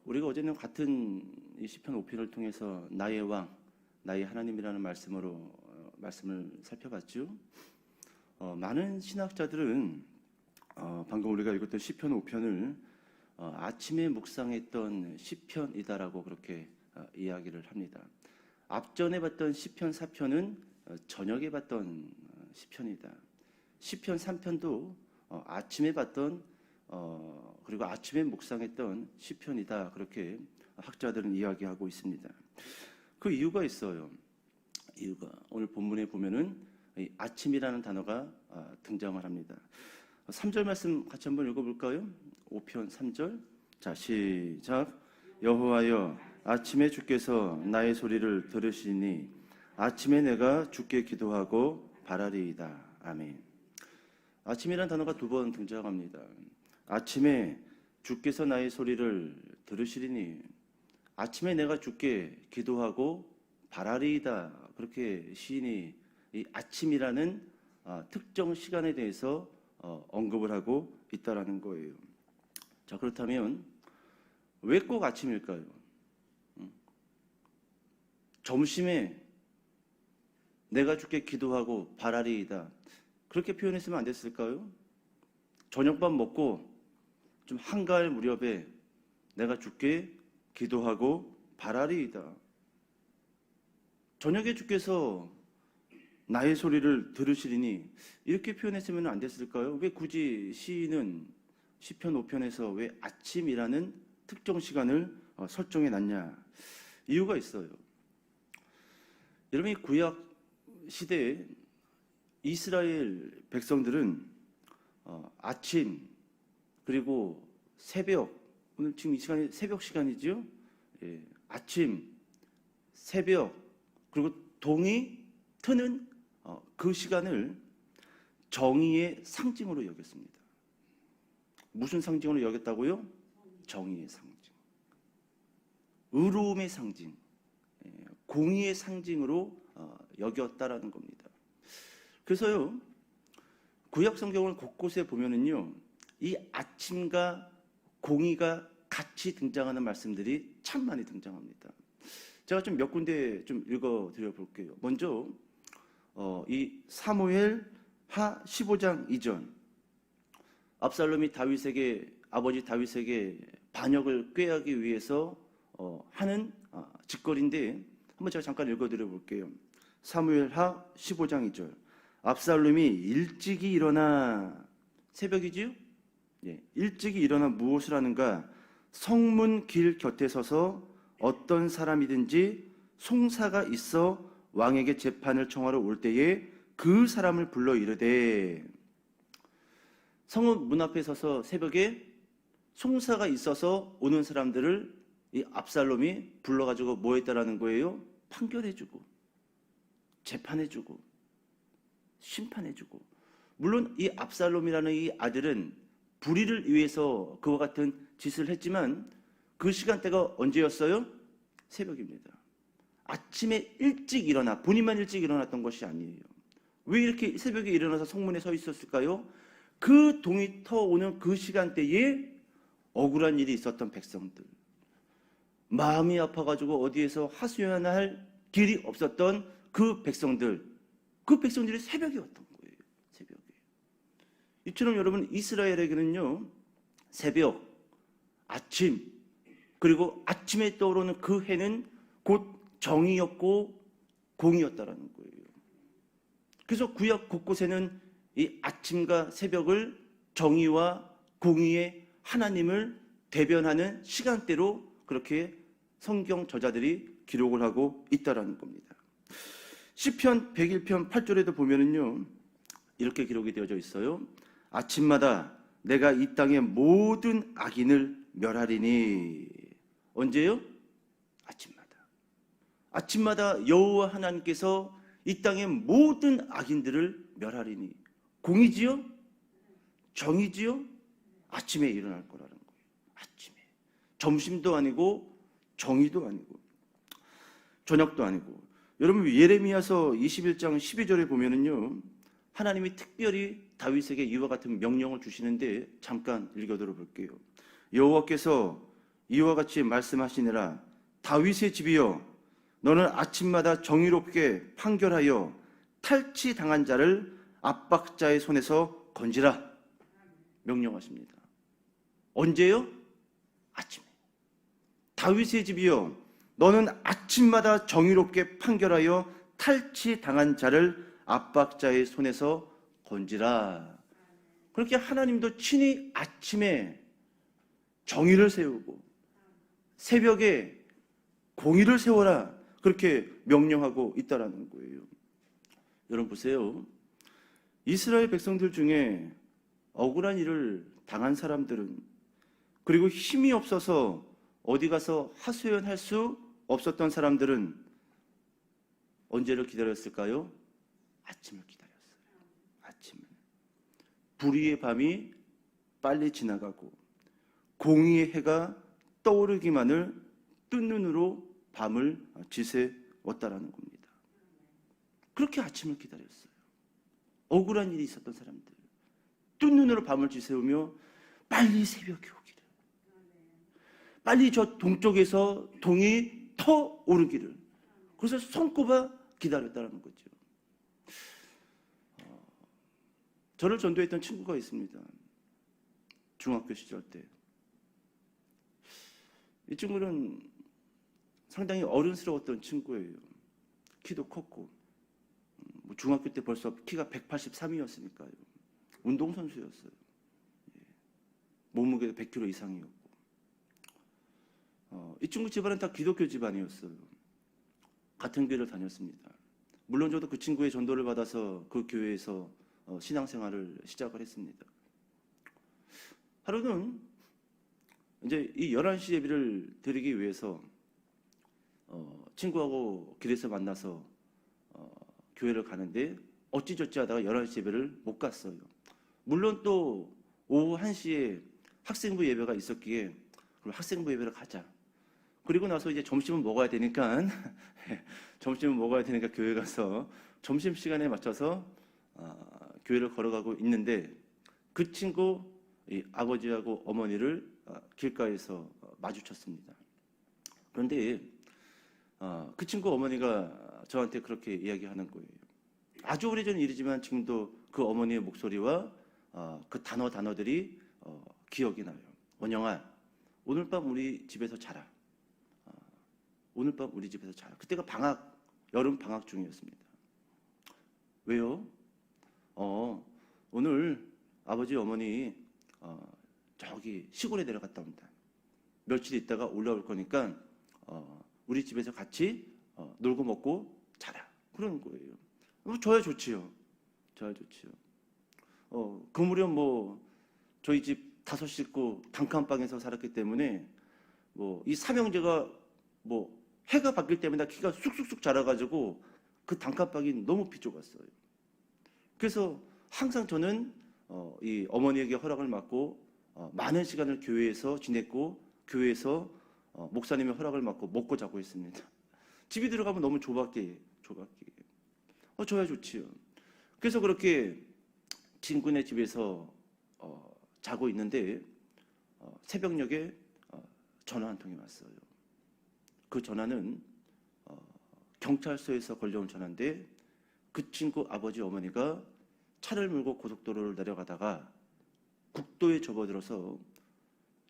우리가 어제는 같은 이 시편 5편을 통해서 나의 왕, 나의 하나님이라는 말씀을 살펴봤죠. 많은 신학자들은 방금 우리가 읽었던 시편 5편을 아침에 묵상했던 시편이다라고 그렇게 이야기를 합니다. 앞전에 봤던 시편 4편은 저녁에 봤던 시편이다. 시편 3편도 아침에 봤던 그리고 아침에 묵상했던 시편이다. 그렇게 학자들은 이야기하고 있습니다. 그 이유가 있어요. 이유가 오늘 본문에 보면은 이 아침이라는 단어가 등장을 합니다. 3절 말씀 같이 한번 읽어볼까요? 5편 3절. 자, 시작. 여호와여, 아침에 주께서 나의 소리를 들으시니 아침에 내가 주께 기도하고 바라리이다. 아멘. 아침이라는 단어가 두 번 등장합니다. 아침에 주께서 나의 소리를 들으시리니 아침에 내가 주께 기도하고 바라리이다. 그렇게 시인이 이 아침이라는 특정 시간에 대해서 언급을 하고 있다라는 거예요. 자, 그렇다면 왜 꼭 아침일까요? 점심에 내가 주께 기도하고 바라리이다. 그렇게 표현했으면 안 됐을까요? 저녁밥 먹고 좀 한가할 무렵에 내가 주께 기도하고 바라리이다. 저녁에 주께서 나의 소리를 들으시리니 이렇게 표현했으면 안 됐을까요? 왜 굳이 시인은 시편 5편에서 왜 아침이라는 특정 시간을 설정해 놨냐? 이유가 있어요. 여러분, 이 구약 시대에 이스라엘 백성들은 아침 그리고 새벽, 오늘 지금 이 시간이 새벽 시간이죠. 예, 아침, 새벽 그리고 동이 트는 그 시간을 정의의 상징으로 여겼습니다. 무슨 상징으로 여겼다고요? 정의의 상징, 의로움의 상징, 공의의 상징으로 여겼다라는 겁니다. 그래서요, 구약 성경을 곳곳에 보면은요, 이 아침과 공의가 같이 등장하는 말씀들이 참 많이 등장합니다. 제가 좀 몇 군데 좀 읽어드려 볼게요. 먼저 이 사무엘 하 15장 이전, 압살롬이 아버지 다윗에게 반역을 꾀하기 위해서 하는 짓거리인데 한번 제가 잠깐 읽어드려 볼게요. 사무엘 하 15장 2절. 압살롬이 일찍이 일어나, 새벽이지요? 예, 일찍이 일어나 무엇을 하는가? 성문 길 곁에 서서 어떤 사람이든지 송사가 있어 왕에게 재판을 청하러 올 때에 그 사람을 불러 이르되, 성문 문 앞에 서서 새벽에 송사가 있어서 오는 사람들을 이 압살롬이 불러가지고 뭐 했다라는 거예요? 판결해주고 재판해주고 심판해주고. 물론 이 압살롬이라는 이 아들은 불의를 위해서 그와 같은 짓을 했지만 그 시간대가 언제였어요? 새벽입니다. 아침에 일찍 일어나, 본인만 일찍 일어났던 것이 아니에요. 왜 이렇게 새벽에 일어나서 성문에 서 있었을까요? 그 동이 터오는 그 시간대에 억울한 일이 있었던 백성들, 마음이 아파가지고 어디에서 하소연을 할 길이 없었던 그 백성들이 새벽이었던 거예요. 새벽에. 이처럼 여러분, 이스라엘에게는요, 새벽, 아침, 그리고 아침에 떠오르는 그 해는 곧 정의였고 공의였다라는 거예요. 그래서 구약 곳곳에는 이 아침과 새벽을 정의와 공의의 하나님을 대변하는 시간대로 그렇게 성경 저자들이 기록을 하고 있다라는 겁니다. 시편 101편 8절에도 보면은요, 이렇게 기록이 되어져 있어요. 아침마다 내가 이 땅의 모든 악인을 멸하리니. 언제요? 아침마다 여호와 하나님께서 이 땅의 모든 악인들을 멸하리니. 공이지요? 정이지요? 아침에 일어날 거라는 거예요. 아침에. 점심도 아니고 정의도 아니고 저녁도 아니고. 여러분, 예레미야서 21장 12절에 보면은요, 하나님이 특별히 다윗에게 이와 같은 명령을 주시는데 잠깐 읽어 들어볼게요. 여호와께서 이와 같이 말씀하시니라. 다윗의 집이여, 너는 아침마다 정의롭게 판결하여 탈취당한 자를 압박자의 손에서 건지라. 명령하십니다. 언제요? 아침에. 다윗의 집이여, 너는 아침마다 정의롭게 판결하여 탈취당한 자를 압박자의 손에서 건지라. 그렇게 하나님도 친히 아침에 정의를 세우고 새벽에 공의를 세워라, 그렇게 명령하고 있다라는 거예요. 여러분 보세요. 이스라엘 백성들 중에 억울한 일을 당한 사람들은, 그리고 힘이 없어서 어디 가서 하소연할 수 없었던 사람들은 언제를 기다렸을까요? 아침을 기다렸어요. 아침을. 불의의 밤이 빨리 지나가고 공의의 해가 떠오르기만을 뜬 눈으로 밤을 지새웠다라는 겁니다. 그렇게 아침을 기다렸어요. 억울한 일이 있었던 사람들, 뜬 눈으로 밤을 지새우며 빨리 새벽이 오기를, 빨리 저 동쪽에서 동이 터오르기를, 그래서 손꼽아 기다렸다는 거죠. 저를 전도했던 친구가 있습니다. 중학교 시절 때. 이 친구는 상당히 어른스러웠던 친구예요. 키도 컸고, 중학교 때 벌써 키가 183이었으니까요. 운동선수였어요. 몸무게도 100kg 이상이었고. 이 친구 집안은 다 기독교 집안이었어요. 같은 교회를 다녔습니다. 물론 저도 그 친구의 전도를 받아서 그 교회에서 신앙생활을 시작을 했습니다. 하루는 이제 이 11시 예배를 드리기 위해서 친구하고 길에서 만나서 교회를 가는데 어찌저찌 하다가 11시 예배를 못 갔어요. 물론 또 오후 1시에 학생부 예배가 있었기에 그럼 학생부 예배를 가자. 그리고 나서 이제 점심은 먹어야 되니까 교회 가서 점심시간에 맞춰서 교회를 걸어가고 있는데 그 친구 아버지하고 어머니를 길가에서 마주쳤습니다. 그런데 그 친구 어머니가 저한테 그렇게 이야기하는 거예요. 아주 오래전 일이지만 지금도 그 어머니의 목소리와 그 단어들이 기억이 나요. 원영아, 오늘 밤 우리 집에서 자라. 오늘 밤 우리 집에서 자라. 그때가 여름 방학 중이었습니다. 왜요? 오늘 아버지 어머니 저기 시골에 내려갔다 온다. 며칠 있다가 올라올 거니까 우리 집에서 같이 놀고 먹고 자라. 그러는 거예요. 저야 좋지요. 그 무렵 저희 집 5 식구 단칸방에서 살았기 때문에 이 삼형제가 해가 바뀔 때마다 키가 쑥쑥쑥 자라가지고 그 단칸방이 너무 비좁았어요. 그래서 항상 저는 이 어머니에게 허락을 받고 많은 시간을 교회에서 지냈고, 교회에서 목사님의 허락을 받고 먹고 자고 했습니다. 집에 들어가면 너무 좁았기에 저야 좋지요. 그래서 그렇게 친구네 집에서 자고 있는데 새벽녘에 전화 한 통이 왔어요. 그 전화는 경찰서에서 걸려온 전화인데 그 친구 아버지 어머니가 차를 몰고 고속도로를 내려가다가 국도에 접어들어서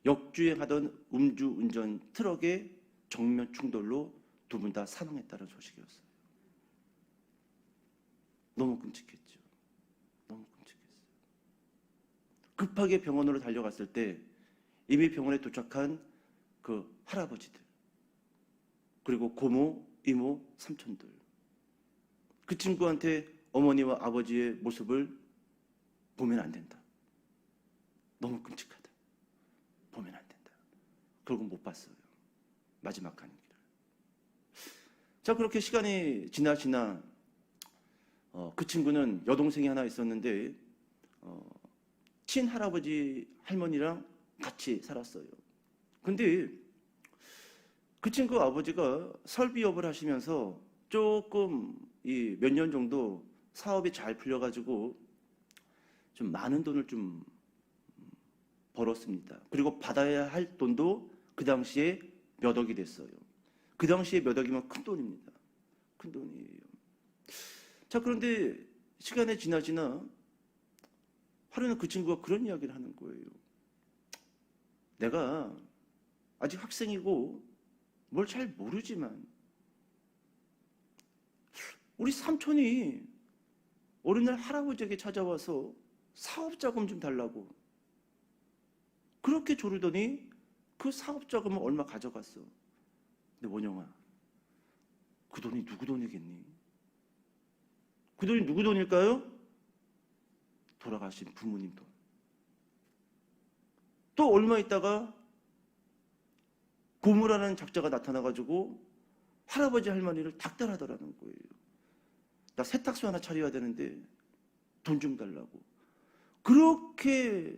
역주행하던 음주운전 트럭의 정면 충돌로 두 분 다 사망했다는 소식이었어요. 너무 끔찍했죠. 너무 끔찍했어요. 급하게 병원으로 달려갔을 때 이미 병원에 도착한 그 할아버지들, 그리고 고모, 이모, 삼촌들, 그 친구한테 어머니와 아버지의 모습을 보면 안 된다. 너무 끔찍하다. 보면 안 된다. 결국 못 봤어요. 마지막 가는 길을. 자, 그렇게 시간이 지나 그 친구는 여동생이 하나 있었는데 친할아버지 할머니랑 같이 살았어요. 근데 그 친구 아버지가 설비업을 하시면서 조금 몇 년 정도 사업이 잘 풀려가지고 좀 많은 돈을 좀 벌었습니다. 그리고 받아야 할 돈도 그 당시에 몇 억이 됐어요. 그 당시에 몇 억이면 큰 돈입니다. 큰 돈이에요. 자, 그런데 시간이 지나 하루는 그 친구가 그런 이야기를 하는 거예요. 내가 아직 학생이고 뭘 잘 모르지만 우리 삼촌이 어느 날 할아버지에게 찾아와서 사업자금 좀 달라고 그렇게 조르더니 그 사업자금은 얼마 가져갔어. 근데 원영아, 그 돈이 누구 돈이겠니? 그 돈이 누구 돈일까요? 돌아가신 부모님 돈. 또 얼마 있다가 고무라는 작자가 나타나가지고 할아버지 할머니를 닥달하더라는 거예요. 나 세탁소 하나 차려야 되는데 돈 좀 달라고. 그렇게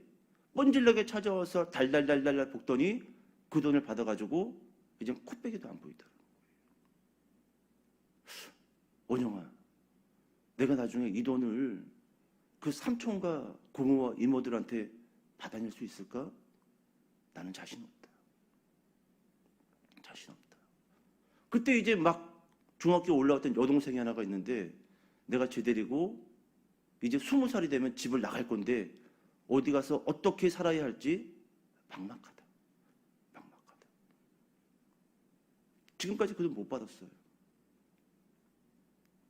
뻔질나게 찾아와서 달달달달 볶더니 그 돈을 받아가지고 이제 코빼기도 안 보이더라고요. 원영아, 내가 나중에 이 돈을 그 삼촌과 고모와 이모들한테 받아낼 수 있을까? 나는 자신 없다. 자신 없다. 그때 이제 막 중학교 올라왔던 여동생이 하나가 있는데 내가 쟤 데리고 이제 20살이 되면 집을 나갈 건데 어디 가서 어떻게 살아야 할지 막막하다. 막막하다. 지금까지 그 돈 못 받았어요.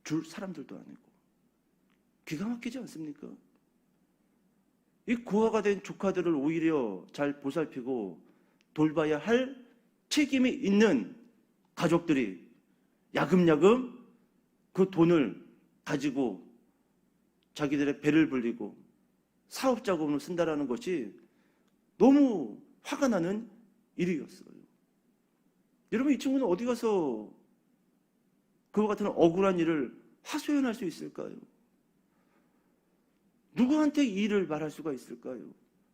줄 사람들도 아니고. 기가 막히지 않습니까? 이 고아가 된 조카들을 오히려 잘 보살피고 돌봐야 할 책임이 있는 가족들이 야금야금 그 돈을 가지고 자기들의 배를 불리고 사업자금을 쓴다라는 것이 너무 화가 나는 일이었어요. 여러분, 이 친구는 어디 가서 그와 같은 억울한 일을 하소연할 수 있을까요? 누구한테 이 일을 말할 수가 있을까요?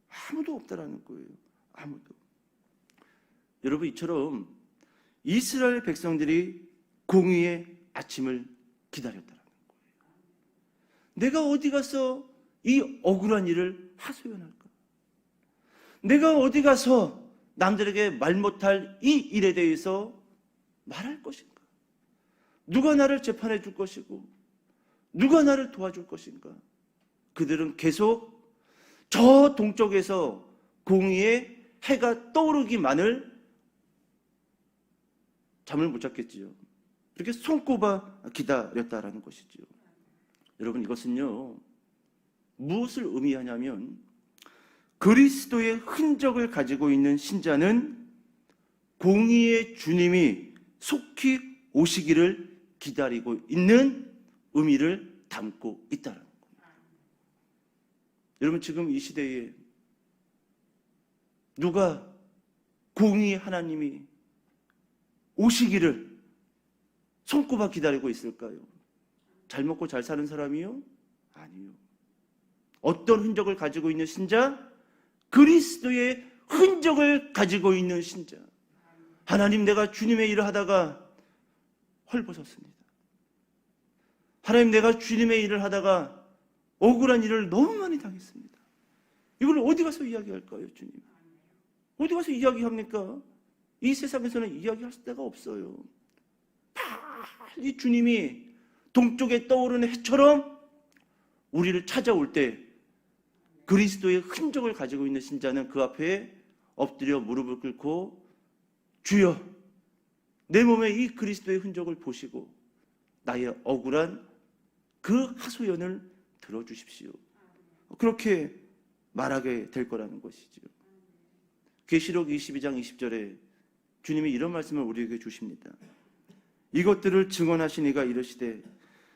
아무도 없다라는 거예요. 아무도. 여러분, 이처럼 이스라엘 백성들이 공의의 아침을 기다렸다라는 거예요. 내가 어디 가서 이 억울한 일을 하소연할까? 내가 어디 가서 남들에게 말 못할 이 일에 대해서 말할 것인가? 누가 나를 재판해 줄 것이고 누가 나를 도와줄 것인가? 그들은 계속 저 동쪽에서 공의의 해가 떠오르기만을 잠을 못 잤겠지요. 그렇게 손꼽아 기다렸다라는 것이지요. 여러분, 이것은요 무엇을 의미하냐면 그리스도의 흔적을 가지고 있는 신자는 공의의 주님이 속히 오시기를 기다리고 있는 의미를 담고 있다는 겁니다. 여러분, 지금 이 시대에 누가 공의의 하나님이 오시기를 손꼽아 기다리고 있을까요? 잘 먹고 잘 사는 사람이요? 아니요. 어떤 흔적을 가지고 있는 신자? 그리스도의 흔적을 가지고 있는 신자. 하나님, 내가 주님의 일을 하다가 헐벗었습니다. 하나님, 내가 주님의 일을 하다가 억울한 일을 너무 많이 당했습니다. 이걸 어디 가서 이야기할까요, 주님? 어디 가서 이야기합니까? 이 세상에서는 이야기할 데가 없어요. 빨리 주님이 동쪽에 떠오르는 해처럼 우리를 찾아올 때 그리스도의 흔적을 가지고 있는 신자는 그 앞에 엎드려 무릎을 꿇고 주여, 내 몸에 이 그리스도의 흔적을 보시고 나의 억울한 그 하소연을 들어주십시오. 그렇게 말하게 될 거라는 것이죠. 계시록 22장 20절에 주님이 이런 말씀을 우리에게 주십니다. 이것들을 증언하신 이가 이르시되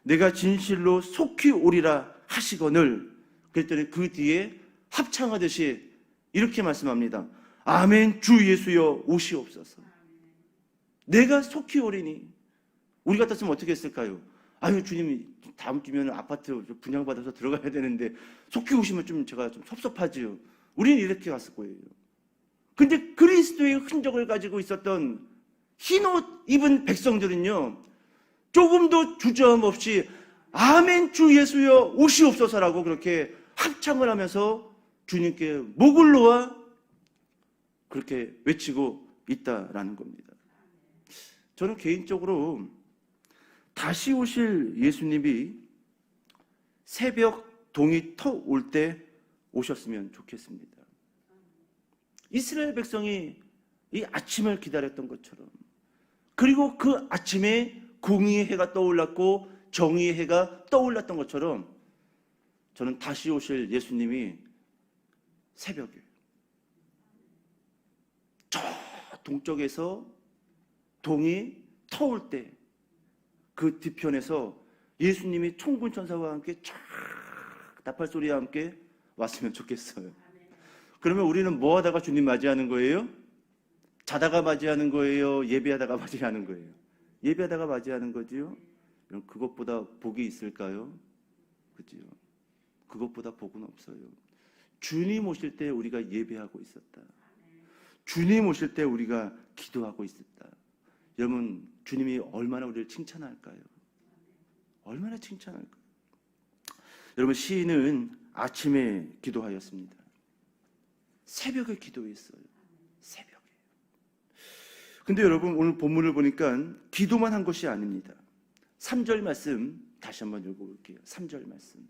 내가 진실로 속히 오리라 하시거늘. 그랬더니 그 뒤에 합창하듯이 이렇게 말씀합니다. 아멘, 주 예수여 오시옵소서. 내가 속히 오리니. 우리 같았으면 어떻게 했을까요? 아유, 주님이 다음 주면 아파트 분양받아서 들어가야 되는데 속히 오시면 제가 좀 섭섭하지요. 우리는 이렇게 갔을 거예요. 근데 그리스도의 흔적을 가지고 있었던 흰옷 입은 백성들은요, 조금도 주저함 없이 아멘, 주 예수여 오시옵소서라고 그렇게 합창을 하면서 주님께 목을 놓아 그렇게 외치고 있다라는 겁니다. 저는 개인적으로 다시 오실 예수님이 새벽 동이 턱 올 때 오셨으면 좋겠습니다. 이스라엘 백성이 이 아침을 기다렸던 것처럼, 그리고 그 아침에 공의의 해가 떠올랐고 정의의 해가 떠올랐던 것처럼, 저는 다시 오실 예수님이 새벽에 저 동쪽에서 동이 터올 때 그 뒤편에서 예수님이 총군 천사와 함께 쫙 나팔 소리와 함께 왔으면 좋겠어요. 그러면 우리는 뭐 하다가 주님 맞이하는 거예요? 자다가 맞이하는 거예요? 예배하다가 맞이하는 거예요? 예배하다가 맞이하는 거지요? 그것보다 복이 있을까요? 그지요? 그것보다 복은 없어요. 주님 오실 때 우리가 예배하고 있었다. 주님 오실 때 우리가 기도하고 있었다. 여러분, 주님이 얼마나 우리를 칭찬할까요? 얼마나 칭찬할까요? 여러분, 시인은 아침에 기도하였습니다. 새벽에 기도했어요. 새벽에. 근데 여러분, 오늘 본문을 보니까 기도만 한 것이 아닙니다. 3절 말씀 다시 한번 읽어볼게요. 3절 말씀.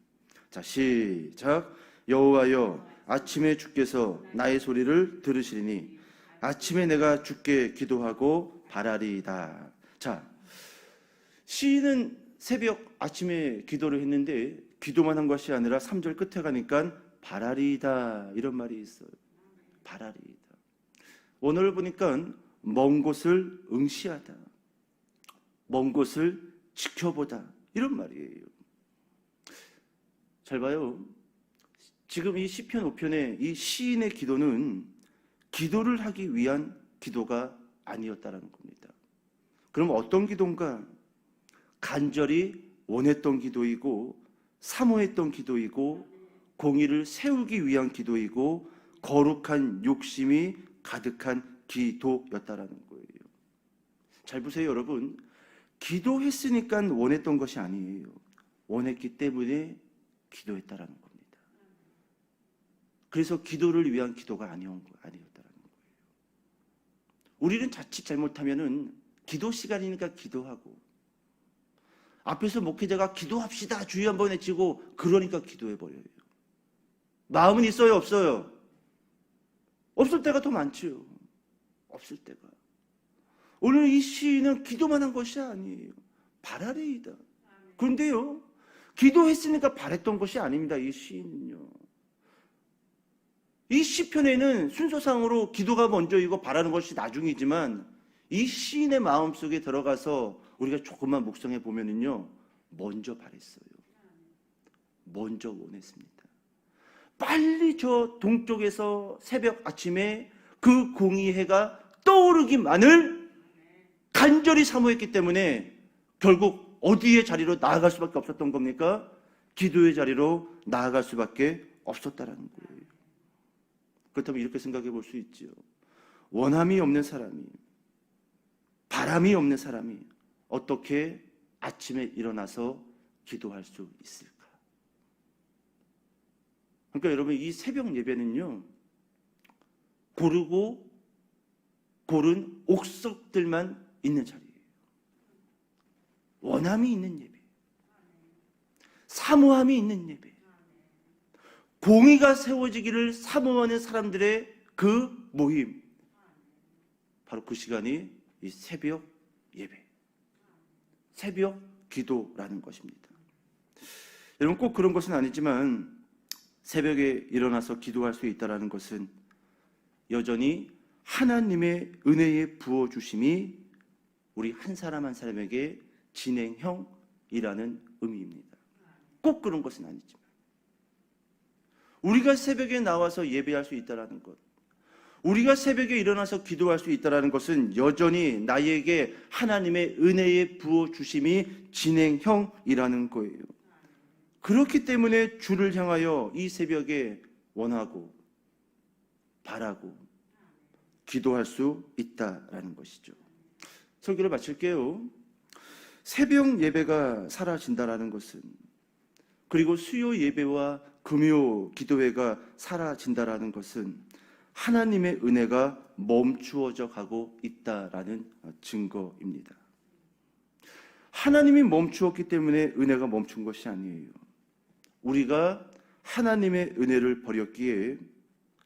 자, 시작. 여호와여, 아침에 주께서 나의 소리를 들으시리니 아침에 내가 주께 기도하고 바라리이다. 자, 시인은 새벽 아침에 기도를 했는데 기도만 한 것이 아니라 3절 끝에 가니까 바라리이다 이런 말이 있어요. 바라리이다. 오늘 보니까 먼 곳을 응시하다, 먼 곳을 지켜보다 이런 말이에요. 잘 봐요. 지금 이 시편 5편의 이 시인의 기도는 기도를 하기 위한 기도가 아니었다라는 겁니다. 그럼 어떤 기도인가? 간절히 원했던 기도이고 사모했던 기도이고 공의를 세우기 위한 기도이고 거룩한 욕심이 가득한 기도였다라는 거예요. 잘 보세요, 여러분. 기도했으니까 원했던 것이 아니에요. 원했기 때문에 기도했다라는 겁니다. 그래서 기도를 위한 기도가 아니었다라는 거예요. 우리는 자칫 잘못하면은 기도 시간이니까 기도하고, 앞에서 목회자가 기도합시다 주의 한번 외치고 그러니까 기도해버려요. 마음은 있어요, 없어요? 없을 때가 더 많지요. 없을 때가. 오늘 이 시인은 기도만 한 것이 아니에요. 바라리이다. 그런데요, 기도했으니까 바랬던 것이 아닙니다. 이 시인은요. 이 시편에는 순서상으로 기도가 먼저이고 바라는 것이 나중이지만 이 시인의 마음속에 들어가서 우리가 조금만 묵상해 보면은요, 먼저 바랬어요. 먼저 원했습니다. 빨리 저 동쪽에서 새벽 아침에 그 공의 해가 떠오르기만을 간절히 사모했기 때문에 결국 어디의 자리로 나아갈 수밖에 없었던 겁니까? 기도의 자리로 나아갈 수밖에 없었다라는 거예요. 그렇다면 이렇게 생각해 볼 수 있죠. 원함이 없는 사람이, 바람이 없는 사람이 어떻게 아침에 일어나서 기도할 수 있을까? 그러니까 여러분, 이 새벽 예배는요, 고르고 고른 옥석들만 있는 자리예요. 원함이 있는 예배, 사모함이 있는 예배, 공의가 세워지기를 사모하는 사람들의 그 모임, 바로 그 시간이 이 새벽 예배, 새벽 기도라는 것입니다. 여러분, 꼭 그런 것은 아니지만 새벽에 일어나서 기도할 수 있다는 것은 여전히 하나님의 은혜의 부어주심이 우리 한 사람 한 사람에게 진행형이라는 의미입니다. 꼭 그런 것은 아니지만 우리가 새벽에 나와서 예배할 수 있다는 것, 우리가 새벽에 일어나서 기도할 수 있다는 것은 여전히 나에게 하나님의 은혜의 부어주심이 진행형이라는 거예요. 그렇기 때문에 주를 향하여 이 새벽에 원하고 바라고 기도할 수 있다라는 것이죠. 설교를 마칠게요. 새벽 예배가 사라진다라는 것은, 그리고 수요 예배와 금요 기도회가 사라진다라는 것은 하나님의 은혜가 멈추어져 가고 있다라는 증거입니다. 하나님이 멈추었기 때문에 은혜가 멈춘 것이 아니에요. 우리가 하나님의 은혜를 버렸기에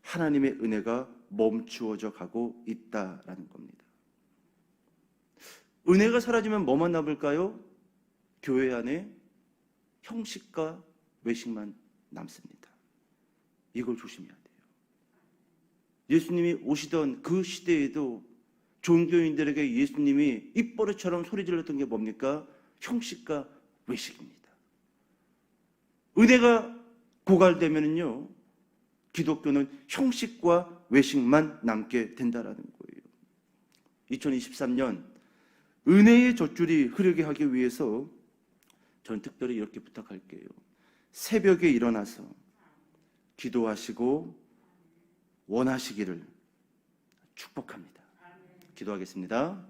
하나님의 은혜가 멈추어져 가고 있다라는 겁니다. 은혜가 사라지면 뭐만 남을까요? 교회 안에 형식과 외식만 남습니다. 이걸 조심해야 돼요. 예수님이 오시던 그 시대에도 종교인들에게 예수님이 입버릇처럼 소리 질렀던 게 뭡니까? 형식과 외식입니다. 은혜가 고갈되면요, 기독교는 형식과 외식만 남게 된다라는 거예요. 2023년 은혜의 젖줄이 흐르게 하기 위해서 저는 특별히 이렇게 부탁할게요. 새벽에 일어나서 기도하시고 원하시기를 축복합니다. 기도하겠습니다.